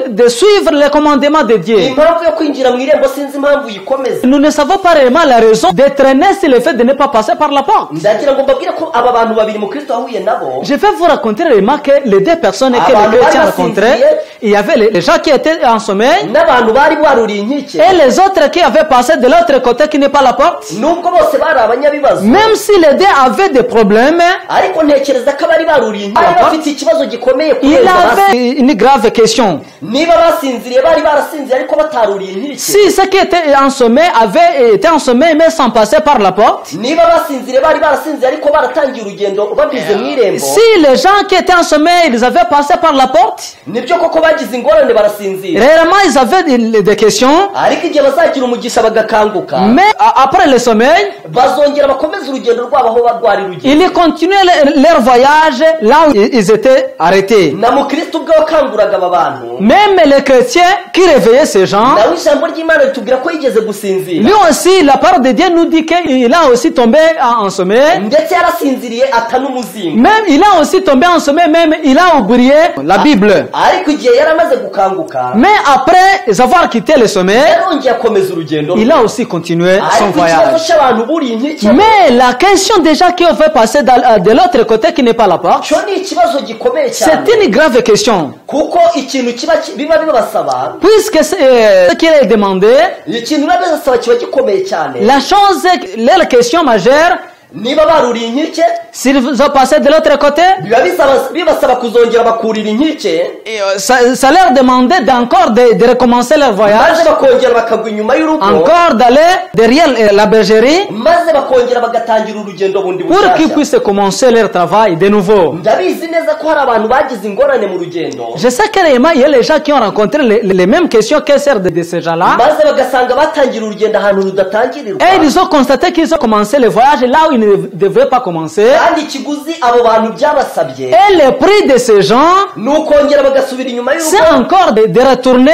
de suivre les commandements de Dieu. impamvu yo kwinjira mu irembo sinzi impamvu yikomeza Nous ne savons pas réellement la raison de traîner sur le fait de ne pas passer par la porte. ndagira ngo mbabwire ko aba bantu babiri mu Kristo wahuye nabo Je vais vous raconter réellement que les deux personnes que Ah, les chrétiens bah, rencontraient, il y avait les gens qui étaient en sommeil n'abantu bari baruriye inkike et les autres qui avaient passé de l'autre côté qui n'est pas la porte. nubwo bose bari abanyabibazo Même si les deux avaient des problèmes, ariko ntekereza ko abari baruriye inkike bari bafite ikibazo gikomeye il kubera basi avait une grave question. niba basinziriye bari barasinziriye ariko bataruriye inkike Si ceux qui étaient en sommeil avaient été en sommeil mais sans passer par la porte, niba basinziriye bari barasinziriye ariko baratangiye urugendo babize mu irembo si les gens qui étaient en sommeil, ils avaient passé par la porte, nibyo koko bagize ingorane barasinzira réellement ils avaient des questions, ariko igihe bazagira umugisha bagakanguka mais après le sommeil, bazongera bakomeza urugendo rwabo aho barwari rugendo ils continuaient leur voyage là où ils étaient arrêtés. na mukristo ubwe wakanguraga aba bantu Même les chrétiens qui réveillaient ces gens, nawe ijambo ry'imana ritubwira ko yigeze gusinzira lui aussi, la parole de Dieu nous dit qu'il a aussi tombé en sommeil. ndetse yarasinziriye ata n'umuzingo Même il a aussi tombé en sommeil, même il a oublié la Bible. ariko igihe yaramaze gukanguka Mais après avoir quitté le sommeil, yarongeye akomeza urugendo il a aussi continué son ariko ikibazo voyage. cy'abantu buriye inkike Mais la question des gens qui ont fait passer de l'autre côté qui n'est pas la porte, cyo ni ikibazo gikomeye cyane c'est une grave question. kuko ikintu biba bibasaba Puisque ce qu'il est demandé, ikintu biba bibasaba kiba gikomeye cyane la chose, leur question majeure, niba baruriye inkike s'ils ont passé de l'autre côté, biba bibasaba kuzongera bakurira inkike ça leur demandait d'encore de recommencer leur voyage, maze bakongera bakagwa inyuma y'urugo encore d'aller derrière la bergerie maze bakongera bagatangira urugendo bundi pour qu'ils bushyashya puissent commencer leur travail de nouveau. ndabizi neza ko hari abantu bagize ingorane mu rugendo Je sais que réellement, il y a les gens qui ont rencontré les mêmes questions que celles de ces gens-là. maze bagasanga batangira urugendo ahantu rudatangirirwa Et ils ont constaté qu'ils ont commencé le voyage là où ils ne devraient pas commencer. kandi ikiguzi abo bantu byabasabye Et le prix de ces gens, ni ukongera bagasubira inyuma c'est y'urugo encore de retourner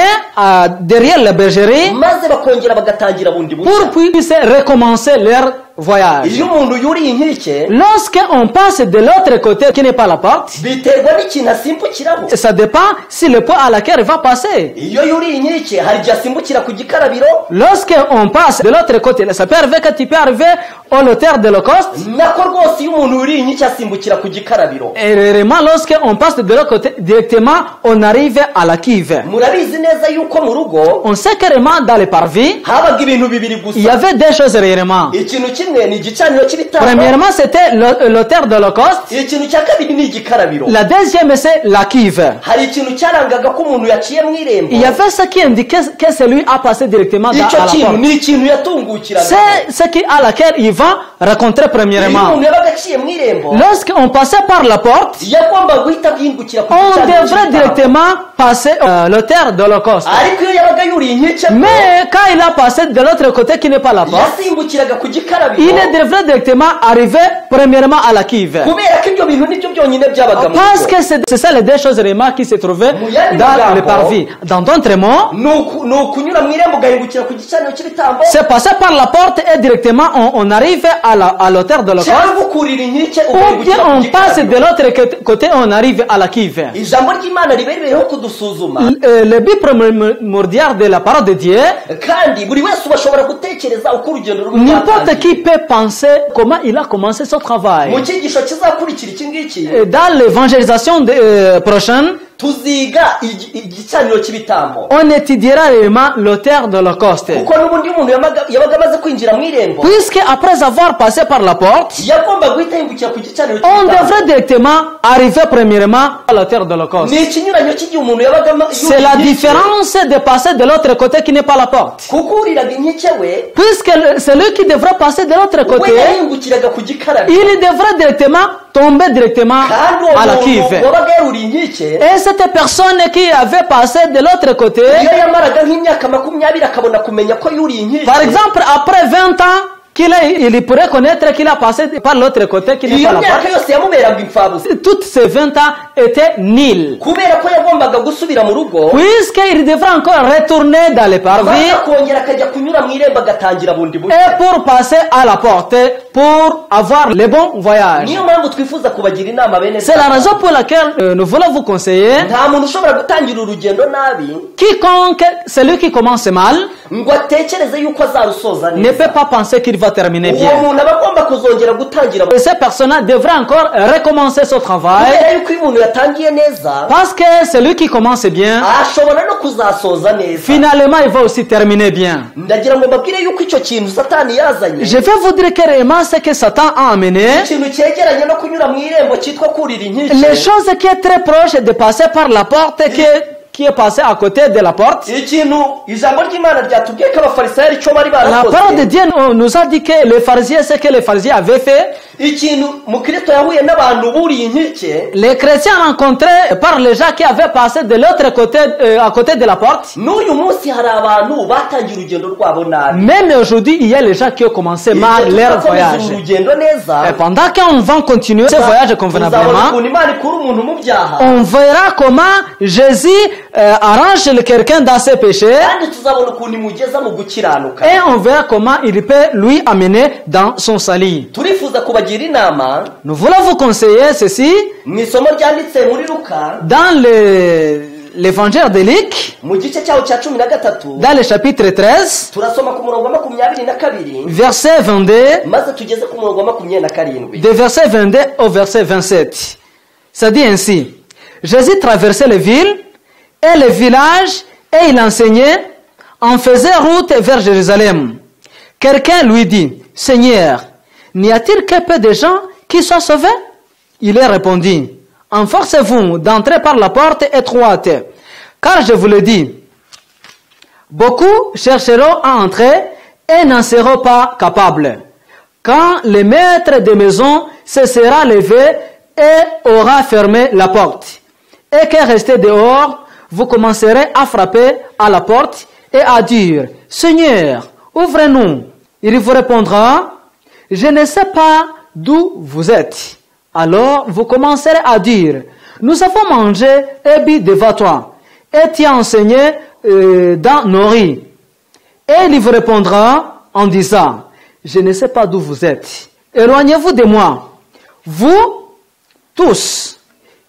derrière la bergerie maze bakongera bagatangira bundi pour bushya qu'ils puissent recommencer leur voyage. iyo umuntu yuriye inkike Lorsqu'on passe de l'autre côté qui n'est pas la porte, biterwa n'ikintu asimbukiraho ça dépend si le point à laquelle il va passer. iyo yuriye inkike hari igihe asimbukira ku gikarabiro Lorsqu'on passe de l'autre côté, ça peut arriver que tu peux arriver au l'auteur de l'Holocauste. nako rwose iyo umuntu yuriye inkike asimbukira ku gikarabiro Et réellement, lorsqu'on passe de l'autre côté, directement, on arrive à la Kive. murabizi neza yuko mu rugo On sait que réellement, dans les parvis, habaga ibintu bibiri il y gusa avait deux choses réellement. ikintu kimwe ni igicaniro cy'ibitambo Premièrement, c'était l'auteur de l'Holocauste. ikintu cya kabiri ni igikarabiro La deuxième, c'est la Kive. hari ikintu cyarangaga ko umuntu yaciye mu irembo Il y avait ce qui indiquait que celui a passé directement à icyo la kintu porte. ni ikintu yatungukiraga C'est ce qui, à laquelle il va rencontrer iyo premièrement. umuntu yabaga aciye mu irembo Lorsqu'on passait par la porte, yagomba guhita guhingukira ku on gicaniro devrait cy'ibitambo directement passer l'auteur de l'Holocauste. ariko iyo yabaga yuriye inkike Mais quand il a passé de l'autre côté qui n'est pas la porte, yasimbukiraga ku gikarabiro il devrait directement arriver premièrement à la Kive. kubera ko ibyo bintu nibyo byonyine byabaga mu Parce rugo que c'est ça les deux choses réellement qui se trouvaient dans le parvis. Dans d'autres mots, ni ukunyura mu irembo ugahingukira ku gicaniro cy'ibitambo c'est passer par la porte et directement on arrive à l'auteur de l'Holocauste. cyangwa ukurira inkike Ou bien ugahingukira ku on passe gikarabiro de l'autre côté on arrive à la Kive. ijambo ry'imana ribe ribereho kudusuzuma Le but primordial de la parole de Dieu, kandi buri wese uba ashobora gutekereza uko urugendo rwe n'importe rwatangiye. qui peut penser comment il a commencé son travail. mu cyigisho kizakurikira iki ngiki Dans l'évangélisation prochaine, tuziga igicaniro cy'ibitambo on étudiera réellement l'auteur de l'Holocauste. kuko n'ubundi iyo umuntu yabaga amaze kwinjira mu irembo Puisque après avoir passé par la porte, yagomba guhita yingukira ku gicaniro on cy'ibitambo devrait directement arriver premièrement à l'auteur de l'Holocauste. ni ikinyuranyo cy'igihe umuntu yabaga C'est la différence de passer de l'autre côté qui n'est pas la porte. kuko uriraga inkike we Puisque celui qui devrait passer de l'autre côté, we yahingukiraga ku gikarabiro il devrait directement tomber directement kandi à la uwo Kive. muntu wabaga yaruriye inkike Et cette personne qui avait passé de l'autre côté, iyo yamaraga nk'imyaka 20 akabona kumenya ko yuriye inkike par exemple, après 20 ans, il pourrait connaître qu'il a passé par l'autre côté qui n'est iyo pas la myaka porte. yose yamuberaga imfabusa Toutes ces 20 ans, était nul. kubera ko yagombaga gusubira mu rugo, Puisqu'il devrait encore retourner dans les parvis akongera akajya kunyura mu irembo agatangira bundi bushya. et pour passer à la porte pour avoir le bon voyage. Niyo mpamvu twifuza kubagira inama bene C'est la raison pour laquelle nous voulons vous conseiller, nta muntu ushobora gutangira urugendo nabi quiconque, celui qui commence mal, ngo atekereze yuko azarusoza ne neza. peut pas penser qu'il va terminer Uwo bien. muntu aba agomba kuzongera gutangira Et ces personnes devraient encore recommencer son travail, kubera yuko iyo umuntu yatangiye neza parce que celui qui commence bien, ashobora no kuzasoza neza. finalement il va aussi terminer bien. Ndagira ngo mbabwire yuko icyo kintu satani yazanye, Je vais vous dire carrément ce que Satan a amené. ikintu cyegeranye no kunyura mu irembo cyitwa kurira Les inkike, choses qui est très proche de passer par la porte, qui est passé à côté de la porte. ikintu ijambo ry'Imana ryatubwiye ko abafarisayo icyo bari La parole de barakoze, Dieu nous a dit que les pharisiens, ce que les pharisiens avaient fait, ikintu mukristo yahuye n'abantu buriye inkike, les chrétiens rencontrés par les gens qui avaient passé de l'autre côté, à côté de la porte. n'uyu munsi hari abantu batangiye urugendo rwabo nabi. Même aujourd'hui, il y a les gens qui ont commencé mal leur voyage. urugendo neza, Et pendant qu'on va continuer ce voyage tuzabona convenablement, ukuntu Imana ikura umuntu mu byaha, on verra comment Jésus arrange quelqu'un dans ses péchés kandi tuzabona ukuntu imugeza mu gukiranuka. et on verra comment il peut lui amener dans son salut. Turifuza kubagira inama Nous voulons vous conseiller ceci mu isomo ryanditse muri Luka dans l'évangile de Luc, mu gice cyaho cya 13, dans le chapitre 13, turasoma ku murongo wa 22 verset 22, maze tugeze ku murongo wa 27. de verset 22 au verset 27. Ça dit ainsi: Jésus traversait les villes et les villages et il enseignait, en faisait route vers Jérusalem. Quelqu'un lui dit: Seigneur, n'y a-t-il que peu de gens qui soient sauvés? Il leur répondit: Enforcez-vous d'entrer par la porte étroite, car je vous le dis, beaucoup chercheront à entrer et n'en seront pas capables. Quand le maître de maison se sera levé et aura fermé la porte, et que resté dehors, vous commencerez à frapper à la porte et à dire: Seigneur, ouvre-nous. Il vous répondra: Je ne sais pas d'où vous êtes. Alors vous commencerez à dire: Nous avons mangé et bu devant toi, et tu as enseigné dans nos riz. Et il vous répondra en disant: Je ne sais pas d'où vous êtes. Éloignez-vous de moi, vous tous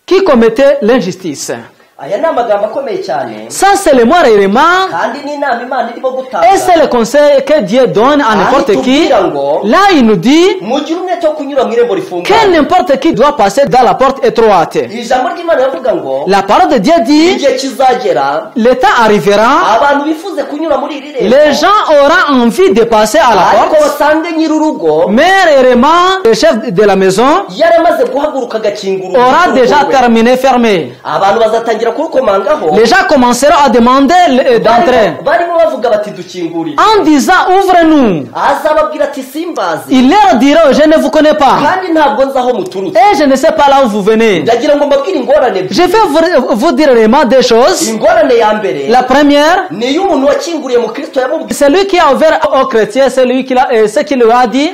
qui commettez l'injustice. Aya ni amagambo akomeye cyane, Ça, c'est le mot réellement. kandi ni inama Imana irimo Et c'est gutanga. le conseil que Dieu donne à n'importe qui. Là, il nous dit Mugire umwete wo kunyura mu irembo que rifunganye. n'importe qui doit passer dans la porte étroite. Ijambo ry'Imana rivuga ngo La parole de Dieu dit, igihe kizagera le temps arrivera, abantu bifuze kunyura muri iri rembo, les gens auront envie de passer à la ariko porte, basange nyir'urugo mais réellement, le chef de la maison yaramaze guhaguruka agakingura aura urugi déjà rw'urugo rwe. terminé fermé. Abantu bazatangira kurukomangaho, Les gens commenceront à demander d'entrer barimo bavuga bati dukingurire. en disant: Ouvre-nous. Azababwira ati simbazi, Il leur dira: Je ne vous connais pas kandi ntabwo nzi aho muturutse. et je ne sais pas là où vous venez. Ndagira ngo mbabwire ingorane ebyiri. Je vais vous dire vraiment deux choses. Ingorane ya mbere La première, ni iyo umuntu wakinguriye mu Kristo yamubwiye celui qui a ouvert aux chrétiens, celui qui ce qu'il lui a dit,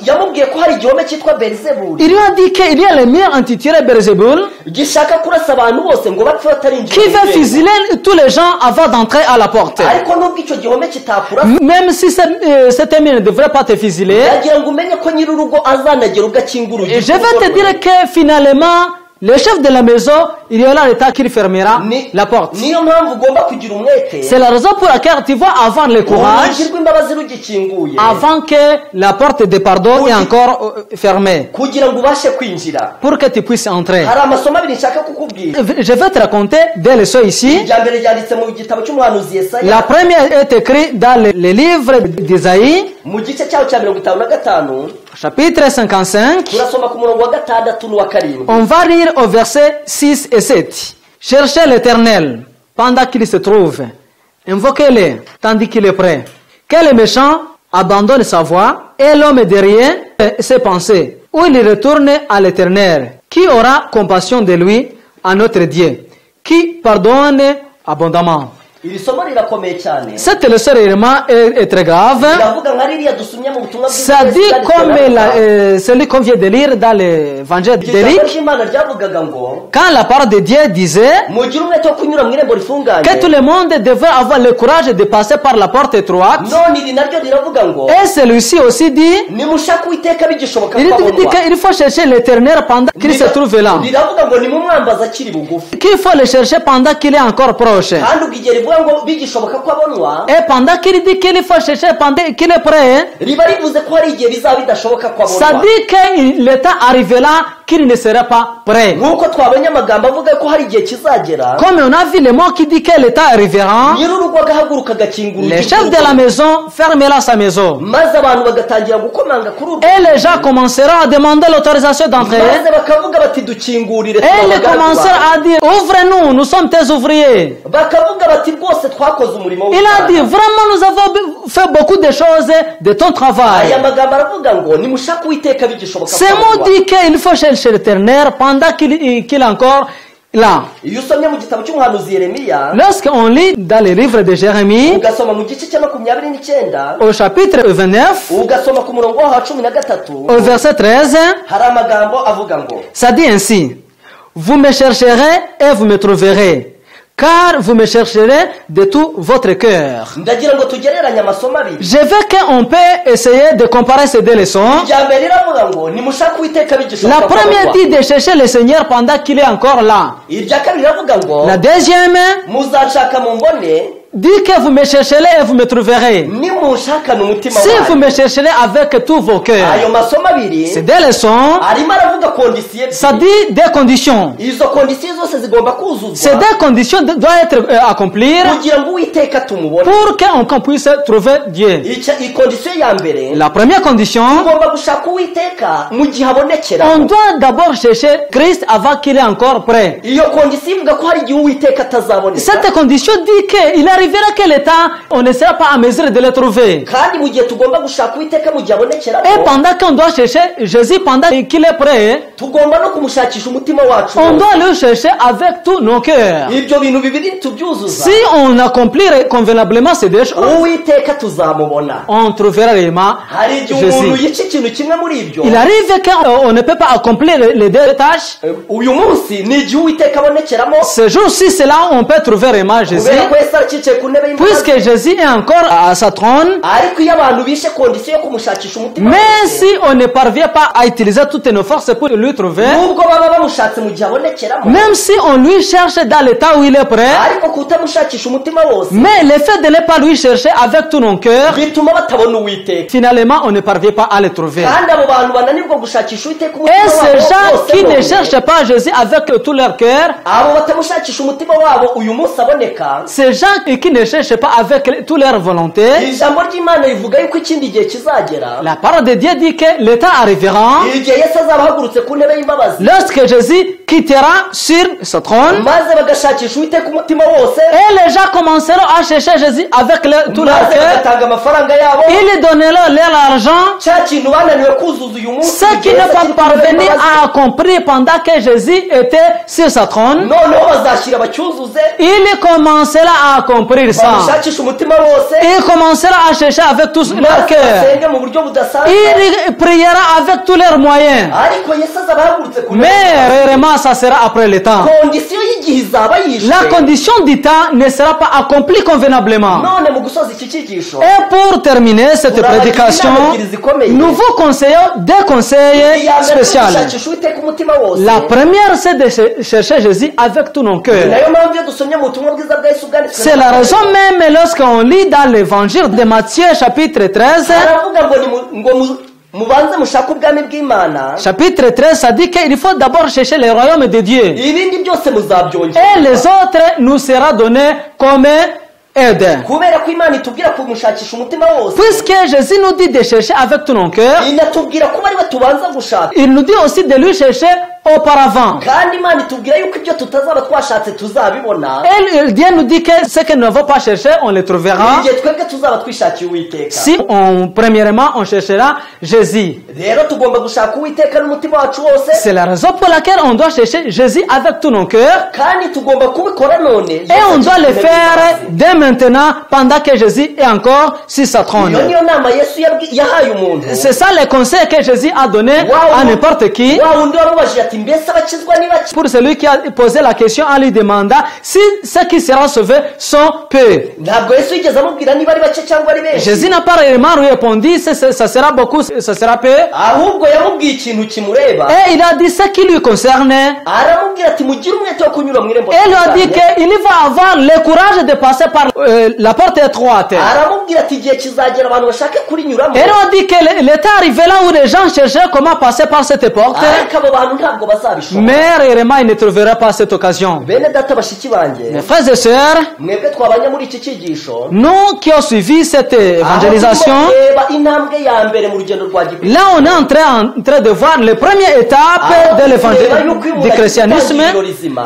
yamubwiye ko hari igihome cyitwa Beelzebuli il lui a dit qu'il y a le mur intitulé Beelzebul gishaka kurasa abantu bose ngo bapfe batarinjira qui mu veut irembo. fusiler tous les gens avant d'entrer à la porte. ariko nubwo icyo gihome kitakurasa, Même si cette mur ne devrait pas te fusiler, ndagira ngo umenye ko nyir'urugo azanagera ubwo akinga urugi je vais te dire que finalement, le chef de la maison, il y aura le temps qu'il fermera la porte. niyo mpamvu ugomba kugira umwete C'est la raison pour laquelle tu vas avoir le courage urugi rw'imbabazi rugikinguye avant que la porte de pardon est encore fermée, kugira ngo ubashe kwinjira. pour que tu puisses entrer. Hari amasomo abiri nshaka kukubwira. Je vais te raconter des leçons ici. Irya mbere ryanditse mu gitabo cy'umuhanuzi Yesaya La première est écrite dans le livre d'Isaïe, mu gice cyaho cya 55, chapitre 55. turasoma ku murongo wa 6 n'uwa 7. On va lire au verset 6 et 7. Cherchez l'Éternel pendant qu'il se trouve. Invoquez-le tandis qu'il est prêt. Que le méchant abandonne sa voie et l'homme de rien ses pensées. Ou il retourne à l'Éternel, qui aura compassion de lui, à notre Dieu, qui pardonne abondamment. iri somo rirakomeye cyane. Cette leçon réellement est très grave. Iravuga nka ririya dusomye mu butumwa bwiza. Ça dit comme celui qu'on vient de lire dans l'évangile d'Éric. Quand la parole de Dieu disait que tout le monde devait avoir le courage de passer par la porte étroite. Et celui-ci aussi dit qu'il faut chercher l'Éternel pendant qu'il se trouve là. Qu'il faut le chercher pendant qu'il est encore proche. Et pendant qu'il dit qu'il faut chercher pendant qu'il est prêt, ça dit que le temps arrivera qu'il ne sera pas prêt. Comme on a vu le mot qui dit que le temps arrivera, le chef de la maison fermera sa maison. Et les gens commenceront à demander l'autorisation d'entrer. Et les commenceront à dire, ouvre-nous, nous sommes tes ouvriers. Il a dit, vraiment nous avons fait beaucoup de choses de ton travail. Ce mot dit qu'il faut chercher l'Éternel pendant qu'il est encore là. Lorsqu'on lit dans le livre de Jérémie, au chapitre 29, au verset 13, ça dit ainsi: vous me chercherez et vous me trouverez, car vous me chercherez de tout votre cœur. Je veux qu'on peut essayer de comparer ces deux leçons. La première dit de chercher le Seigneur pendant qu'il est encore là. La deuxième dit que vous me chercherez et vous me trouverez. Si vous me chercherez avec tous vos cœurs. C'est des leçons. Ça dit des conditions. Ces deux conditions doivent être accomplies pour qu'on puisse trouver Dieu. La première condition, on doit d'abord chercher Christ avant qu'il est encore prêt. Cette condition dit qu'il arrivera que le temps, on ne sera pas à mesure de le trouver. Et pendant qu'on doit chercher Jésus pendant qu'il est prêt, on doit le chercher avec tous nos cœurs. Si on accomplit convenablement ces deux choses, on trouvera réellement Jésus. Il arrive qu'on ne peut pas accomplir les deux tâches. Ce jour-ci, c'est là où on peut trouver réellement Jésus. Puisque Jésus est encore à sa trône. Mais si on ne parvient pas à utiliser toutes nos forces pour lui trouver, même si on lui cherche dans l'état où il est prêt, mais le fait de ne pas lui chercher avec tout nos cœurs, finalement on ne parvient pas à le trouver. Et ces gens qui ne cherchent pas Jésus avec tout leur cœur, ces gens qui ne cherchent pas avec toute leur volonté, la parole de Dieu dit que le temps arrivera lorsque Jésus quittera sur ce trône et les gens commenceront à chercher Jésus avec tout leur cœur. Ils donneront leur argent, ce qui ne pas parvenir à accomplir pendant que Jésus était sur sa trône. Il commencera à accomplir ça. Il commencera à chercher avec tout leur cœur. Il priera avec tous leurs moyens. Mais réellement, ça sera après le temps. La condition du temps ne sera pas accomplie convenablement. Et pour terminer cette prédication, nous vous conseillons deux conseils spéciaux. La première, c'est de chercher Jésus avec tout nos cœurs. C'est la raison même lorsqu'on lit dans l'évangile de Matthieu chapitre 13, chapitre 13, ça dit qu'il faut d'abord chercher le royaume de Dieu. Et les autres nous sera donné comme aide. Puisque Jésus nous dit de chercher avec tout nos cœurs, il nous dit aussi de lui chercher auparavant. kandi Imana itubwira yuko ibyo tutazaba twashatse tuzabibona. Et Dieu nous dit que ce que nous n'avons pas cherché, on le trouvera. igihe twebwe tuzaba twishakiye Uwiteka. Si premièrement on cherchera Jésus. rero tugomba gushaka Uwiteka n'umutima wacu wose, C'est la raison pour laquelle on doit chercher Jésus avec tous nos cœurs. kandi tugomba kubikora none. Et on doit le faire dès maintenant pendant que Jésus est encore sur sa trône. iyo niyo nama Yesu yahaye umuntu. C'est ça le conseil que Jésus a donné à n'importe qui. wa wundi wamubajije ati mbese abakizwa ni bake? Pour celui qui a posé la question en lui demandant si ceux qui seront sauvés sont peu. ntabwo Yesu yigeze amubwira niba ari bake cyangwa ari benshi. Jésus n'a pas réellement répondu si ça sera beaucoup, ça sera peu. ahubwo yamubwiye ikintu kimureba. Et il a dit ce qui lui concerne. aramubwira ati mugire umwete wo kunyura mu irembo. Et il a dit qu'il va avoir le courage de passer par la porte étroite. aramubwira ati igihe kizagera abantu bashake kurinyuramo. Et il a dit que l'état arrivé là où les gens cherchaient comment passer par cette porte. ariko abo bantu ntabwo bazabishobora. Mais réellement, il ne trouvera pas cette occasion. bene data bashiki banjye, Mes frères et sœurs, mwebwe twabanye muri iki cyigisho, nous qui avons suivi cette évangélisation, aho turimo kureba intambwe ya mbere mu rugendo rwa gikristo. là on est en train de voir les premières étapes de du christianisme.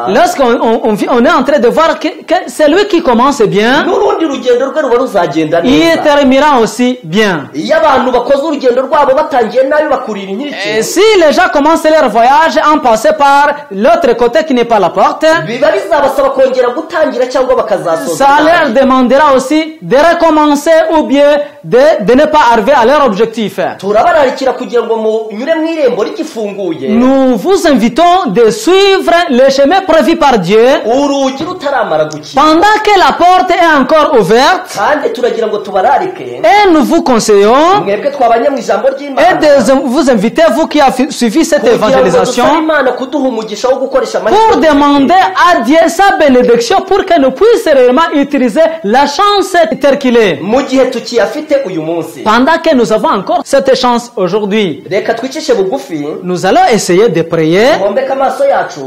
Lorsqu'on est en train de voir que c'est lui qui commence bien, n'urundi rugendo rwe ruba ruzagenda il neza. terminera aussi bien. iyo abantu bakoze urugendo rwabo batangiye nabi bakurira inkike, Et si les gens commencent leur voyage en passant par l'autre côté qui n'est pas la porte, biba bizabasaba kongera gutangira cyangwa bakazasoza. ça leur demandera aussi de recommencer ou bien de ne pas arriver à leur objectif. turabararikira kugira ngo munyure mu irembo rigifunguye, Nous vous invitons de suivre le chemin prévu par Dieu urugi rutaramara gukira, pendant que la porte est encore ouverte, kandi turagira ngo tubararike et nous vous conseillons mwebwe twabanye mu ijambo et ry'Imana de vous inviter, vous qui avez suivi cette kugira ngo évangélisation, dusabe Imana kuduha umugisha wo gukoresha pour amahirwe demander à Dieu sa bénédiction pour que nous puissions réellement utiliser la chance telle qu'il est. mu gihe tukiyafite uyu munsi. Pendant que nous avons encore cette chance aujourd'hui, reka twicishe bugufi, nous allons essayer de prier. twombeke amaso yacu.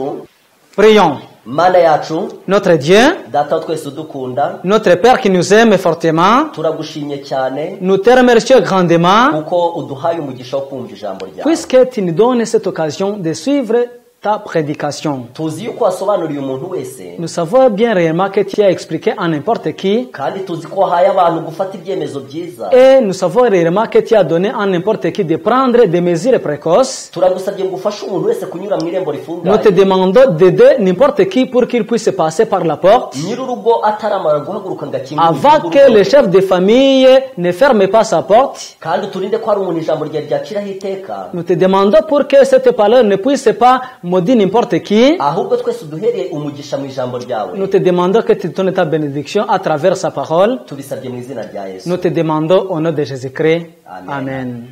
Prions. Mana yacu, Notre Dieu, data wa twese udukunda, notre Père qui nous aime fortement, turagushimye cyane nous te remercions grandement kuko uduhaye umugisha wo kumva ijambo ryawe. puisque tu nous donnes cette occasion de suivre ta prédication. tuzi yuko wasobanuriye umuntu wese, Nous savons bien réellement que tu as expliqué à n'importe qui, kandi tuzi ko wahaye abantu gufata ibyemezo byiza. et nous savons réellement que tu as donné à n'importe qui de prendre des mesures précoces. turagusabye ngo ufashe umuntu wese kunyura mu irembo Nous te rifungaye, demandons d'aider n'importe qui pour qu'il puisse passer par la porte nyir'urugo ataramara guhaguruka ngo akingure avant que le chef de famille ne ferme pas sa porte. kandi uturinde ko hari umuntu ijambo ryawe ryaciraho iteka, Nous te demandons pour que cette parole ne puisse pas maudire n'importe qui. ahubwo twese uduhereye umugisha mu ijambo ryawe. Nous te demandons que tu donnes ta bénédiction à travers sa parole. tubisabye mu izina rya Yesu. Nous te demandons au nom de Jésus-Christ. Amen. Amen.